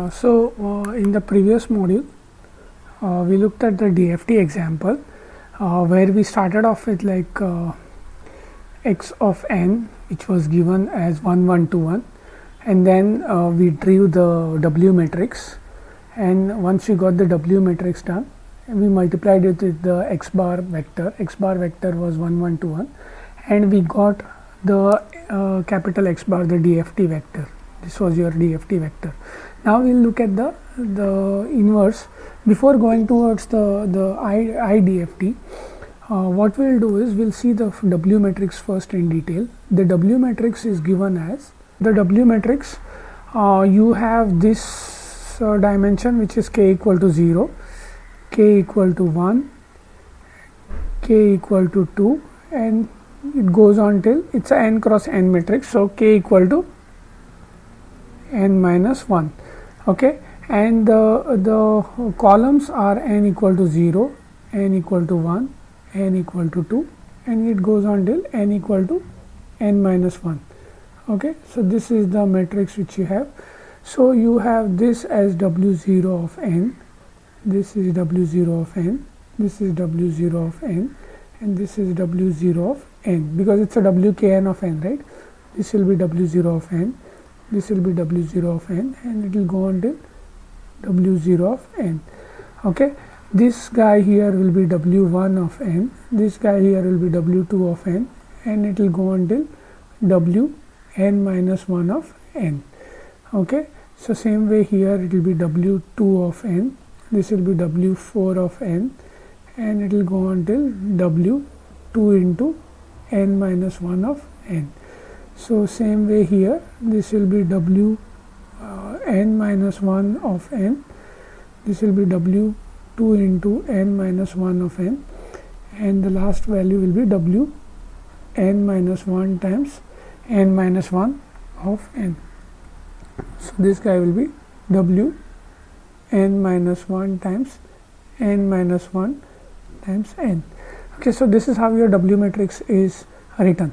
In the previous module, we looked at the DFT example where we started off with x of n, which was given as 1 1 2 1, and then we drew the W matrix, and once we got the W matrix done, we multiplied it with the x bar vector. X bar vector was 1 1 2 1, and we got the capital X bar, the DFT vector. This was your DFT vector. Now we will look at the inverse. Before going towards the IDFT, what we will do is we will see the W matrix first in detail. The W matrix is given as the W matrix. You have this dimension, which is k equal to 0, k equal to 1, k equal to 2, and it goes on till it's a n cross n matrix. So k equal to n minus 1. Okay, and the columns are n equal to 0, n equal to 1, n equal to 2, and it goes on till n equal to n minus 1. Okay, so this is the matrix which you have. So you have this as W0 of n, this is W0 of n, this is W0 of n, and this is W0 of n, because it's a Wkn of n, right? This will be W0 of n, this will be W0 of n, and it will go on till W0 of n. Okay, this guy here will be W1 of n, this guy here will be W2 of n, and it will go on till Wn minus 1 of n. Okay, so same way here it will be W2 of n, this will be W4 of n, and it will go on till W2 into n minus 1 of n. So same way here, this will be W n minus 1 of n, this will be W2 into n minus 1 of n, and the last value will be W n minus 1 times n minus 1 of n. So this guy will be W n minus 1 times n minus 1 times n. Okay, so this is how your W matrix is written.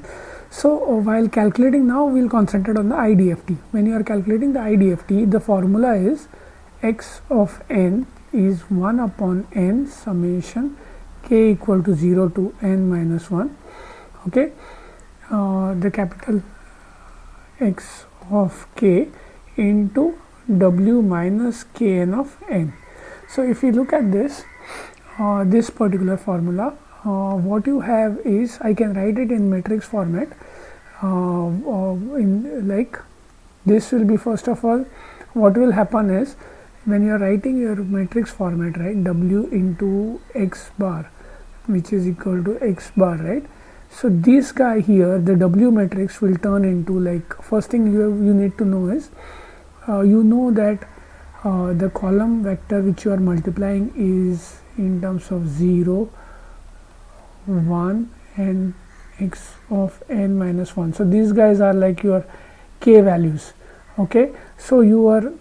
So while calculating, now we will concentrate on the IDFT. When you are calculating the IDFT, the formula is x of n is 1 upon n summation k equal to 0 to n minus 1. Okay, the capital X of k into W minus kn of n. So if you look at this, this particular formula, what you have is, I can write it in matrix format. In like this will be, first of all, what will happen is when you are writing your matrix format, right, W into x bar, which is equal to x bar, right. So this guy here, the W matrix will turn into, like, first thing you need to know is you know that the column vector which you are multiplying is in terms of 0, 1, and x of n minus 1. So these guys are like your k values. Okay, so your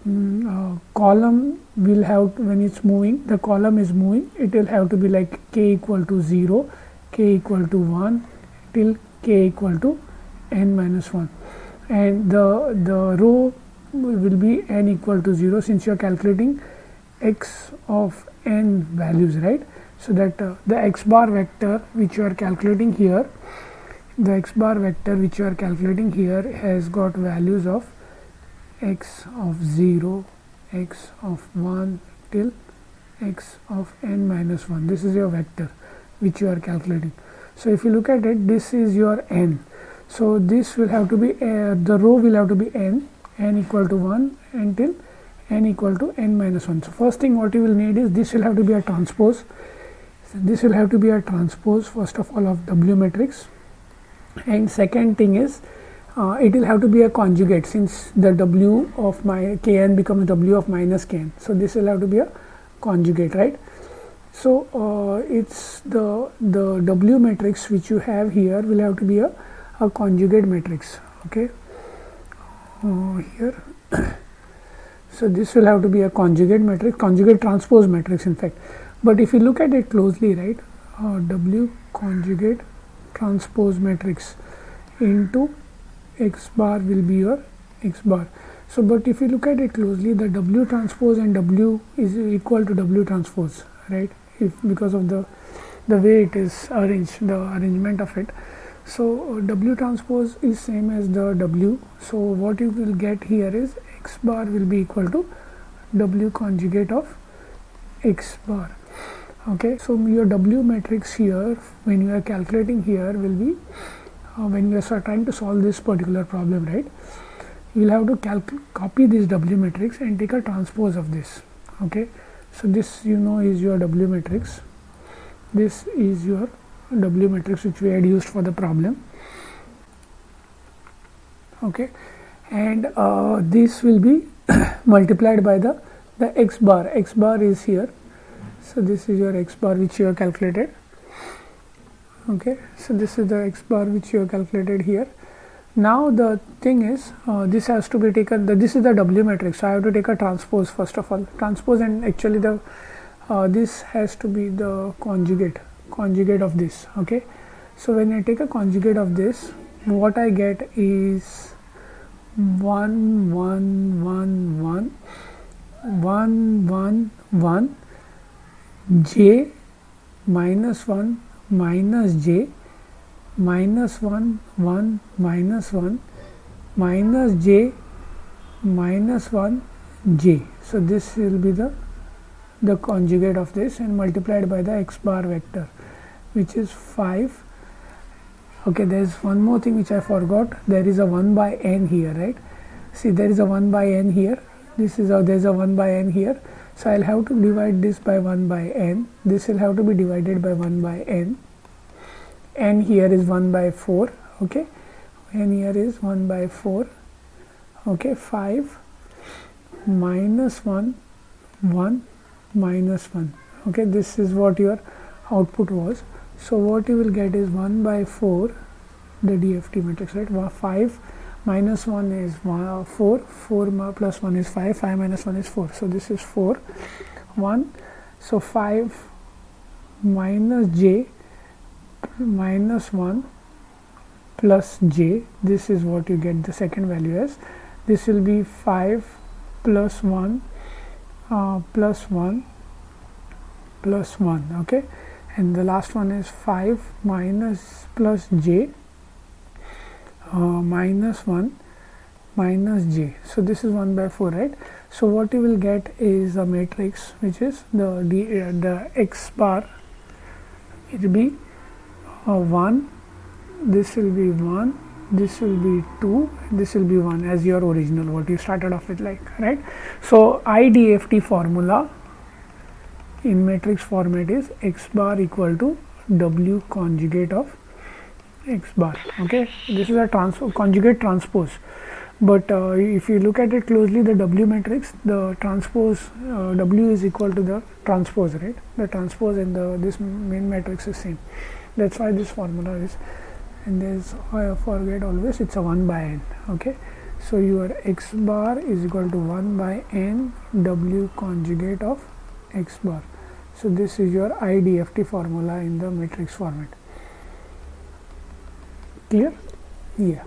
column will have, when it's moving, the column is moving, it will have to be like k equal to 0, k equal to 1 till k equal to n minus 1, and the row will be n equal to 0, since you are calculating x of n values, right. So that the x bar vector which you are calculating here, the x bar vector which you are calculating here has got values of x of 0, x of 1 till x of n minus 1. This is your vector which you are calculating. So if you look at it, this is your n. So this will have to be the row will have to be n equal to 1 until n equal to n minus 1. So first thing what you will need is, this will have to be a transpose. So this will have to be a transpose, first of all, of W matrix, and second thing is it will have to be a conjugate, since the W of my kn becomes W of minus kn. So this will have to be a conjugate, right. So it's the W matrix which you have here will have to be a conjugate matrix. Okay, here so this will have to be a conjugate matrix, conjugate transpose matrix in fact. But if you look at it closely, right, W conjugate transpose matrix into x bar will be your x bar. So but if you look at it closely, the W transpose and W is equal to W transpose, right? If because of the way it is arranged, the arrangement of it. So W transpose is same as the W. So what you will get here is X bar will be equal to W conjugate of X bar. Okay, so your W matrix here, when you are calculating here, will be when you are trying to solve this particular problem, right? You will have to copy this W matrix and take a transpose of this. Okay, so this is your W matrix. This is your W matrix which we had used for the problem. Okay, and this will be multiplied by the X bar. X bar is here. So this is your X bar which you have calculated. Okay, so this is the X bar which you have calculated here. Now the thing is, this has to be taken. This is the W matrix. So I have to take a transpose first of all. Transpose, and actually the this has to be the conjugate of this. Okay, so when I take a conjugate of this, what I get is 1 1 1 1 1 1 1 j minus 1 minus j minus 1 1 minus 1 minus j minus 1 j. So this will be the conjugate of this, and multiplied by the X bar vector, which is 5. Okay, there is one more thing which I forgot. There is a 1 by n here, right? See, there is a 1 by n here. This is there is a 1 by n here. So I'll have to divide this by 1 by n. This will have to be divided by 1 by n. N here is 1 by 4. Okay, n here is 1 by 4. Okay, 5 minus 1 1 minus 1. Okay, this is what your output was. So what you will get is 1 by 4, the DFT matrix, right? 5 minus 1 is 4, 4 plus 1 is 5, 5 minus 1 is 4. So this is 4, 1. So 5 minus j minus 1 plus j. This is what you get the second value as. This will be 5 plus 1 plus 1 plus 1. Okay, and the last one is 5 minus plus j minus 1 minus j. So this is 1 by 4, right? So what you will get is a matrix which is the X bar. It will be 1, this will be 1, this will be 2, this will be 1 as your original, what you started off with, like, right? So IDFT formula in matrix format is X bar equal to W conjugate of X bar. Okay, this is a conjugate transpose, but if you look at it closely, the W matrix, the transpose W is equal to the transpose, right? The transpose and this main matrix is same. That's why this formula is, and there's, I forget always, it's a 1 by n. Okay, so your X bar is equal to 1 by n W conjugate of X bar. So this is your IDFT formula in the matrix format. Clear? Yeah.